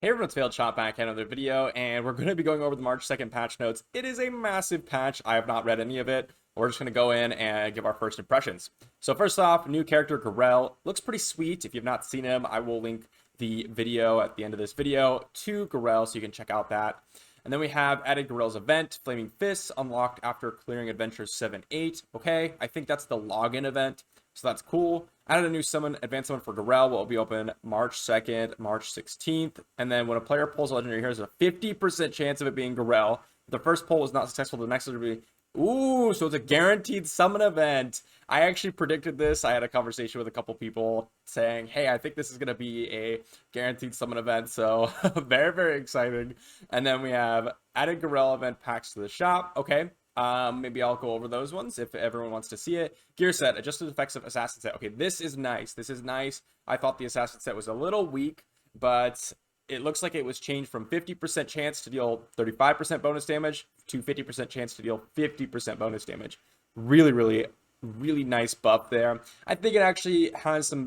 Hey everyone, it's Failed Shot back at another video, and we're going to be going over the March 2nd patch notes. It is a massive patch. I have not read any of it. We're just going to go in and give our first impressions. So first off, new character Garel. Looks pretty sweet. If you've not seen him, I will link the video at the end of this video to Garel so you can check out that. And then we have added Garel's event, Flaming Fists, unlocked after clearing Adventures 7-8. Okay, I think that's the login event, so that's cool. Added a new summon, advanced summon for Garel, will be open March 2nd, March 16th. And then when a player pulls a legendary hero, there's a 50% chance of it being Garel. If the first pull was not successful, the next will be... Ooh, so it's a guaranteed summon event. I actually predicted this. I had a conversation with a couple people saying, hey, I think this is going to be a guaranteed summon event. So very, very exciting. And then we have added Garel event packs to the shop. Okay. Maybe I'll go over those ones if everyone wants to see it. Gear set, adjusted effects of assassin set. Okay, this is nice. This is nice. I thought the assassin set was a little weak, but it looks like it was changed from 50% chance to deal 35% bonus damage to 50% chance to deal 50% bonus damage. Really, really, really nice buff there. I think it actually has some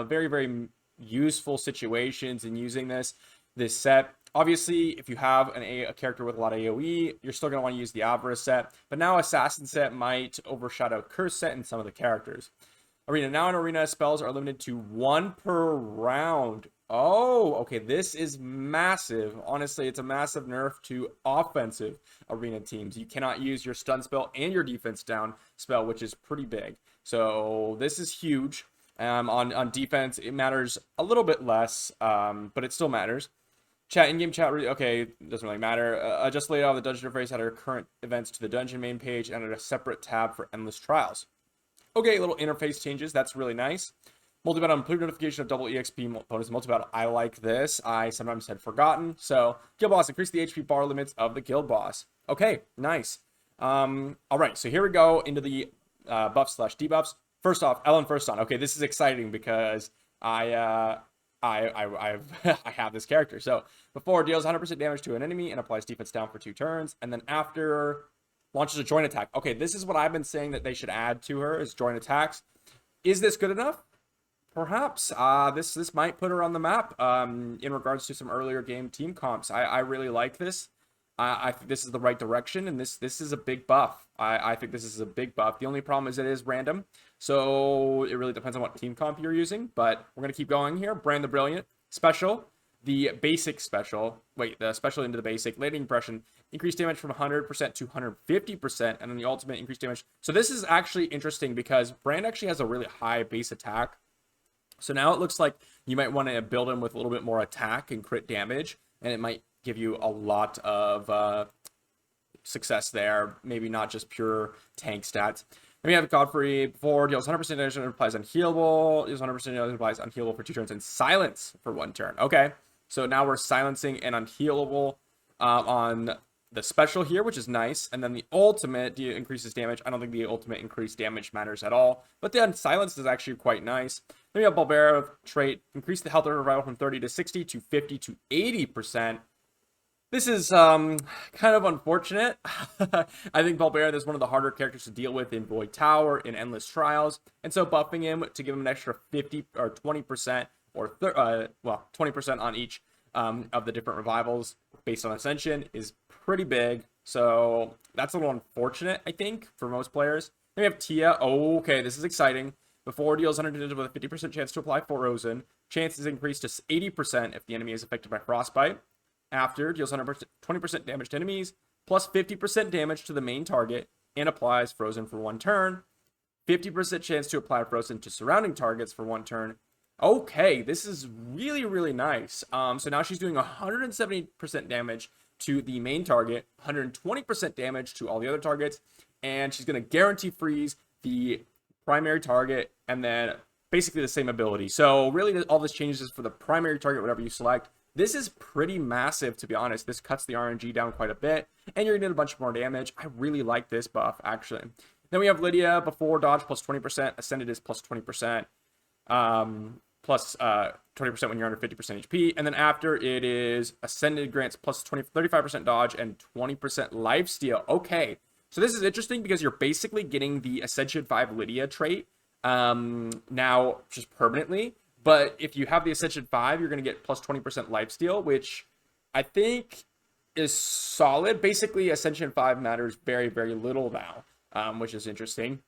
very, very useful situations in using this set. Obviously, if you have a character with a lot of AoE, you're still going to want to use the Avarice set. But now Assassin set might overshadow Curse set in some of the characters. Arena. Now in Arena, spells are limited to 1 per round. Oh, okay. This is massive. Honestly, it's a massive nerf to offensive Arena teams. You cannot use your stun spell and your defense down spell, which is pretty big. So this is huge. On defense, it matters a little bit less, but it still matters. Chat, in-game chat, okay, doesn't really matter. Just laid out the dungeon interface, added our current events to the dungeon main page, and added a separate tab for endless trials. Okay, little interface changes, that's really nice. Multi-battle, complete notification of double EXP bonus multi-battle. I like this. I sometimes had forgotten. So, guild boss, increase the HP bar limits of the guild boss. Okay, nice. All right, so here we go into the buffs / debuffs. First off, Ellen first on. Okay, this is exciting because I have this character. So before, deals 100% damage to an enemy and applies defense down for 2 turns. And then after, launches a joint attack. Okay, this is what I've been saying that they should add to her, is joint attacks. Is this good enough? Perhaps. This might put her on the map in regards to some earlier game team comps. I really like this. I think this is the right direction, and this is a big buff. I think this is a big buff. The only problem is it is random, so it really depends on what team comp you're using, but we're going to keep going here. Brand the Brilliant. Special. The basic special. Wait, the special into the basic. Lightning Impression. Increased damage from 100% to 150%, and then the ultimate increased damage. So this is actually interesting because Brand actually has a really high base attack. So now it looks like you might want to build him with a little bit more attack and crit damage, and it might give you a lot of success there. Maybe not just pure tank stats. Then we have Godfrey. Before, deals 100% damage and applies unhealable. Deals 100% damage and applies unhealable for 2 turns, and silence for 1 turn. Okay, so now we're silencing and unhealable on the special here, which is nice. And then the ultimate increases damage. I don't think the ultimate increased damage matters at all, but the silence is actually quite nice. Then we have Bulbera trait. Increase the health of revival from 30 to 60 to 50 to 80%. This is kind of unfortunate. I think Bulbera is one of the harder characters to deal with in Void Tower, in Endless Trials, and so buffing him to give him an extra 50 or 20% or 20% on each of the different revivals based on Ascension is pretty big. So that's a little unfortunate, I think, for most players. Then we have Tia. Oh, okay, this is exciting. Before, deals 100 damage with a 50% chance to apply Frozen. Chance is increased to 80% if the enemy is affected by Frostbite. After, deals 20% damage to enemies, plus 50% damage to the main target, and applies Frozen for 1 turn. 50% chance to apply Frozen to surrounding targets for 1 turn. Okay, this is really, really nice. So now she's doing 170% damage to the main target, 120% damage to all the other targets, and she's going to guarantee freeze the primary target, and then basically the same ability. So really, all this changes is for the primary target, whatever you select. This is pretty massive, to be honest. This cuts the RNG down quite a bit, and you're going to get a bunch more damage. I really like this buff, actually. Then we have Lydia. Before, dodge plus 20%. Ascended is plus 20%. Plus 20% when you're under 50% HP. And then after, it is Ascended grants plus 35% dodge and 20% lifesteal. Okay, so this is interesting because you're basically getting the Ascension 5 Lydia trait now just permanently. But if you have the Ascension 5, you're going to get plus 20% lifesteal, which I think is solid. Basically, Ascension 5 matters very, very little now, which is interesting.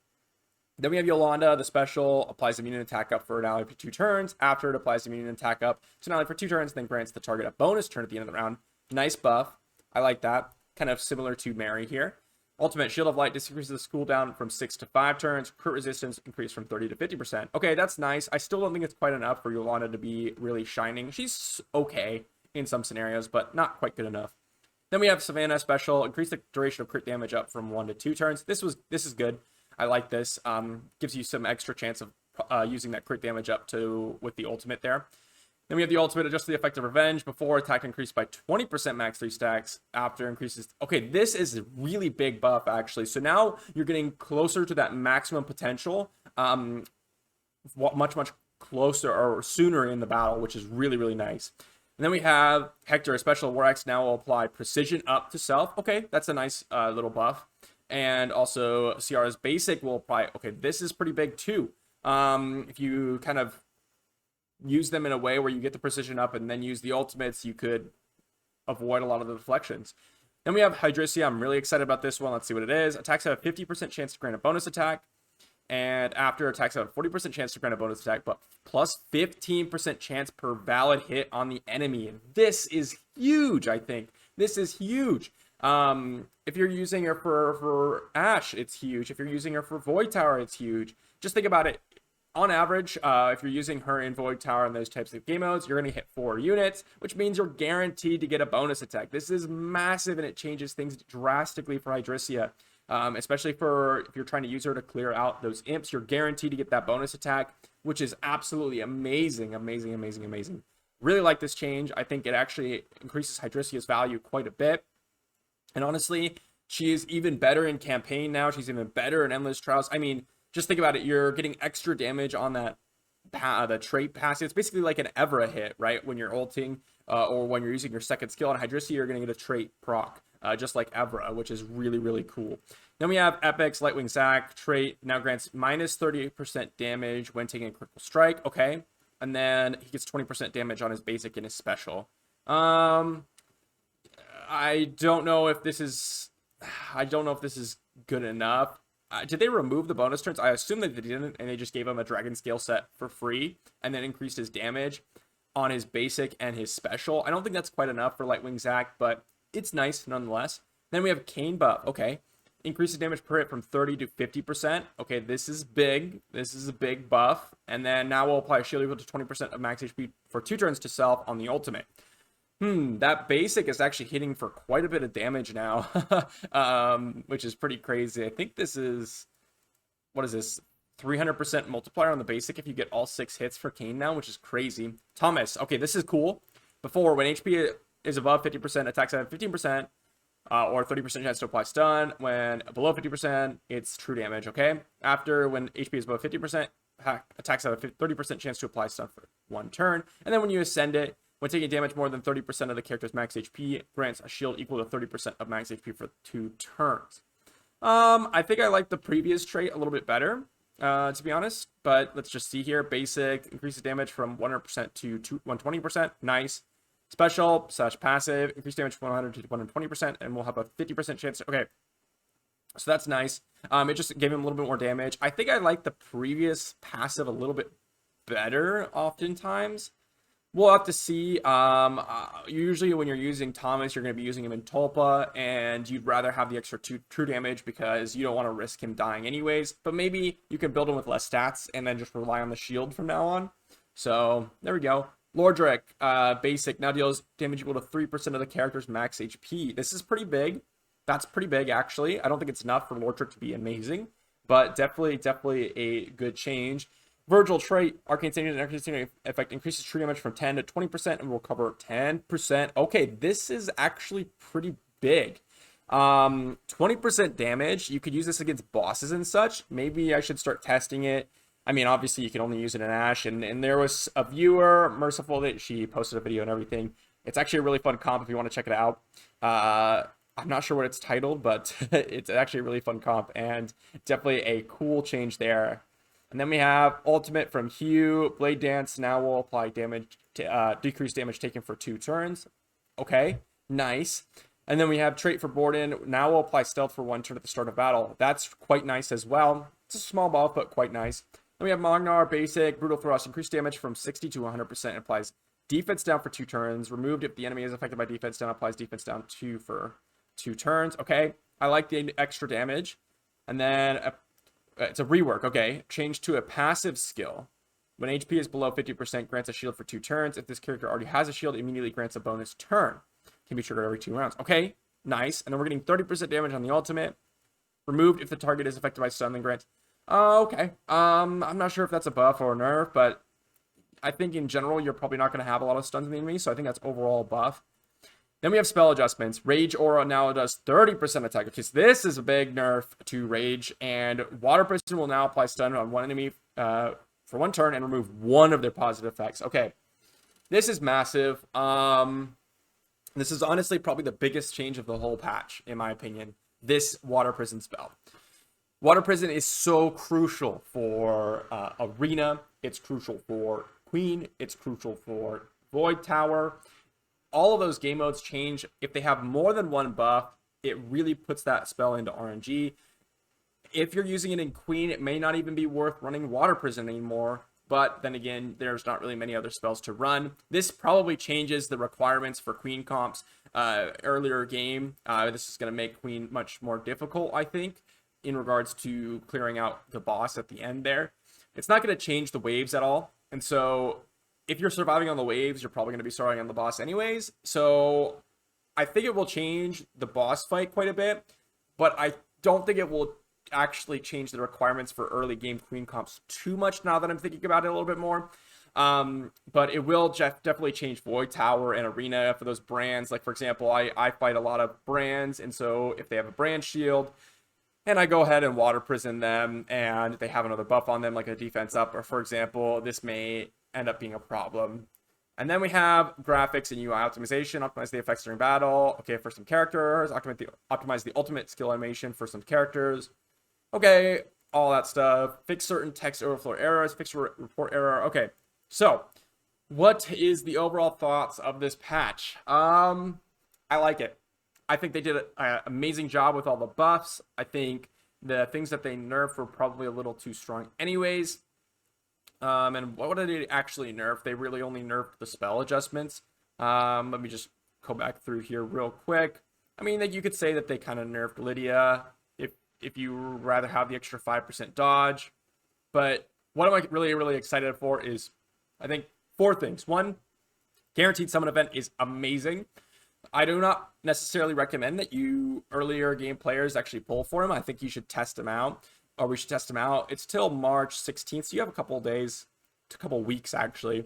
Then we have Yolanda. The special applies immune attack up for an ally for 2 turns. After it applies immune attack up to an ally for 2 turns, then grants the target a bonus turn at the end of the round. Nice buff. I like that. Kind of similar to Mary here. Ultimate Shield of Light decreases the cooldown from 6 to 5 turns. Crit resistance increased from 30 to 50%. Okay, that's nice. I still don't think it's quite enough for Yolanda to be really shining. She's okay in some scenarios, but not quite good enough. Then we have Savannah special. Increase the duration of crit damage up from 1 to 2 turns. This is good. I like this. Gives you some extra chance of using that crit damage up to with the ultimate there. Then we have the ultimate, adjust the effect of revenge. Before, attack increased by 20% max 3 stacks. After, increases. Okay, this is a really big buff, actually. So now you're getting closer to that maximum potential. Much, much closer or sooner in the battle, which is really, really nice. And then we have Hector, a special War Axe now will apply precision up to self. Okay, that's a nice little buff. And also, Ciara's basic will apply. Okay, this is pretty big too. If you kind of use them in a way where you get the precision up and then use the ultimates, you could avoid a lot of the deflections. Then we have Hydrisia. I'm really excited about this one. Let's see what it is. Attacks have a 50% chance to grant a bonus attack. And after, attacks have a 40% chance to grant a bonus attack, but plus 15% chance per valid hit on the enemy. And this is huge, I think. This is huge. If you're using her for Ashe, it's huge. If you're using her for Void Tower, it's huge. Just think about it. On average, if you're using her in Void Tower and those types of game modes, you're going to hit 4 units, which means you're guaranteed to get a bonus attack. This is massive, and it changes things drastically for Hydrisia. Especially for if you're trying to use her to clear out those imps, you're guaranteed to get that bonus attack, which is absolutely amazing, amazing, amazing, amazing. Really like this change. I think it actually increases Hydrisia's value quite a bit. And honestly, she is even better in campaign now. She's even better in Endless Trials. I mean, just think about it. You're getting extra damage on that the trait passive. It's basically like an Evra hit, right? When you're ulting or when you're using your second skill on Hydrisia, you're going to get a trait proc. Just like Evra, which is really, really cool. Then we have Epic's Lightwing Zack trait now grants minus 38% damage when taking a critical strike. Okay. And then he gets 20% damage on his basic and his special. I don't know if this is good enough. Did they remove the bonus turns? I assume that they didn't, and they just gave him a Dragon Scale set for free and then increased his damage on his basic and his special. I don't think that's quite enough for Lightwing Zack, but it's nice nonetheless. Then we have Kane buff. Okay. Increases damage per hit from 30 to 50%. Okay, this is big. This is a big buff. And then now we'll apply a shield equal to 20% of max HP for 2 turns to self on the ultimate. That basic is actually hitting for quite a bit of damage now, which is pretty crazy. I think this is, what is this? 300% multiplier on the basic if you get all 6 hits for Kane now, which is crazy. Thomas. Okay, this is cool. Before, when HP is above 50%, attacks have 15%, or 30% chance to apply stun. When below 50%, it's true damage, okay? After, when HP is above 50%, attacks have a 30% chance to apply stun for 1 turn. And then when you ascend it, when taking damage more than 30% of the character's max HP, grants a shield equal to 30% of max HP for 2 turns. I think I like the previous trait a little bit better, to be honest. But let's just see here. Basic increases damage from 100% to 120%. Nice. Special / passive, increase damage from 100 to 120%, and we'll have a 50% chance. Okay, so that's nice. It just gave him a little bit more damage. I think I like the previous passive a little bit better oftentimes. We'll have to see. Usually when you're using Thomas, you're going to be using him in Tulpa, and you'd rather have the extra true damage because you don't want to risk him dying anyways. But maybe you can build him with less stats and then just rely on the shield from now on. So there we go. Lordrick, basic, now deals damage equal to 3% of the character's max HP. This is pretty big. That's pretty big, actually. I don't think it's enough for Lordrick to be amazing, but definitely a good change. Virgil trait, Arcane Signature and Arcane Signature effect increases true damage from 10 to 20% and will cover 10%. Okay, this is actually pretty big. 20% damage. You could use this against bosses and such. Maybe I should start testing it. I mean, obviously, you can only use it in Ashe, and there was a viewer, Merciful, that she posted a video and everything. It's actually a really fun comp if you want to check it out. I'm not sure what it's titled, but it's actually a really fun comp, and definitely a cool change there. And then we have ultimate from Hugh. Blade Dance now will apply damage, decrease damage taken for 2 turns. Okay, nice. And then we have trait for Borden. Now will apply stealth for 1 turn at the start of battle. That's quite nice as well. It's a small buff, but quite nice. Then we have Magnar, basic, brutal thrust, increased damage from 60 to 100%. Applies defense down for 2 turns. Removed if the enemy is affected by defense down. Applies defense down 2 for 2 turns. Okay, I like the extra damage. And then it's a rework. Okay, change to a passive skill. When HP is below 50%, grants a shield for 2 turns. If this character already has a shield, it immediately grants a bonus turn. Can be triggered every 2 rounds. Okay, nice. And then we're getting 30% damage on the ultimate. Removed if the target is affected by stun, then grants. Okay. I'm not sure if that's a buff or a nerf, but I think in general you're probably not going to have a lot of stuns in the enemy, so I think that's overall a buff. Then we have spell adjustments. Rage Aura now does 30% attack. Okay, so this is a big nerf to Rage, and Water Prison will now apply stun on one enemy for 1 turn and remove 1 of their positive effects. Okay, this is massive. This is honestly probably the biggest change of the whole patch, in my opinion. This Water Prison spell. Water Prison is so crucial for Arena. It's crucial for Queen. It's crucial for Void Tower. All of those game modes change. If they have more than 1 buff, it really puts that spell into RNG. If you're using it in Queen, it may not even be worth running Water Prison anymore. But then again, there's not really many other spells to run. This probably changes the requirements for Queen comps earlier game. This is going to make Queen much more difficult, I think, in regards to clearing out the boss at the end there. It's not going to change the waves at all. And so if you're surviving on the waves, you're probably going to be surviving on the boss anyways. So I think it will change the boss fight quite a bit, but I don't think it will actually change the requirements for early game Queen comps too much now that I'm thinking about it a little bit more. But it will definitely change Void Tower and Arena for those brands. Like, for example, I fight a lot of brands, and so if they have a brand shield, and I go ahead and Water Prison them, and they have another buff on them, like a defense up, or for example, this may end up being a problem. And then we have graphics and UI optimization. Optimize the effects during battle. Okay, for some characters. Optimize the ultimate skill animation for some characters. Okay, all that stuff. Fix certain text overflow errors. Fix report error. Okay, so what is the overall thoughts of this patch? I like it. I think they did an amazing job with all the buffs. I think the things that they nerfed were probably a little too strong anyways. And what did they actually nerf? They really only nerfed the spell adjustments. Let me just go back through here real quick. I mean, you could say that they kind of nerfed Lydia if you rather have the extra 5% dodge. But what I'm really, really excited for is, I think, 4 things. 1, guaranteed summon event is amazing. I do not necessarily recommend that you earlier game players actually pull for him. I think you should test him out, or we should test him out. It's till March 16th, so you have a couple of days, a couple of weeks actually.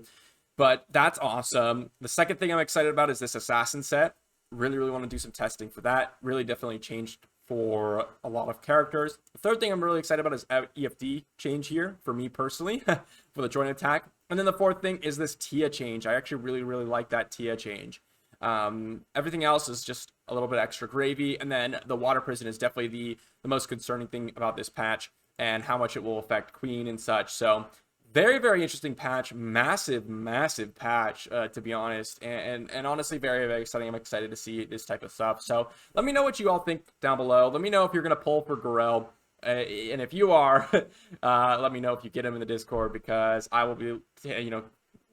But that's awesome. The second thing I'm excited about is this assassin set. Really, really want to do some testing for that. Really definitely changed for a lot of characters. The third thing I'm really excited about is EFD change here for me personally for the joint attack. And then the fourth thing is this Tia change. I actually really, really like that Tia change. Everything else is just a little bit extra gravy. And then the Water Prison is definitely the most concerning thing about this patch and how much it will affect Queen and such. So very, very interesting patch. Massive, massive patch, to be honest. And honestly, very, very exciting. I'm excited to see this type of stuff. So let me know what you all think down below. Let me know if you're going to pull for Garel. And if you are, let me know if you get him in the Discord, because I will be,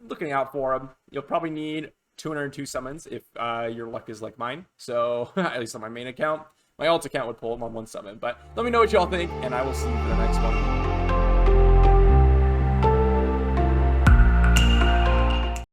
looking out for him. You'll probably need 202 summons if your luck is like mine. So at least on my main account. My alt account would pull him on 1 summon. But let me know what you all think, and I will see you for the next one.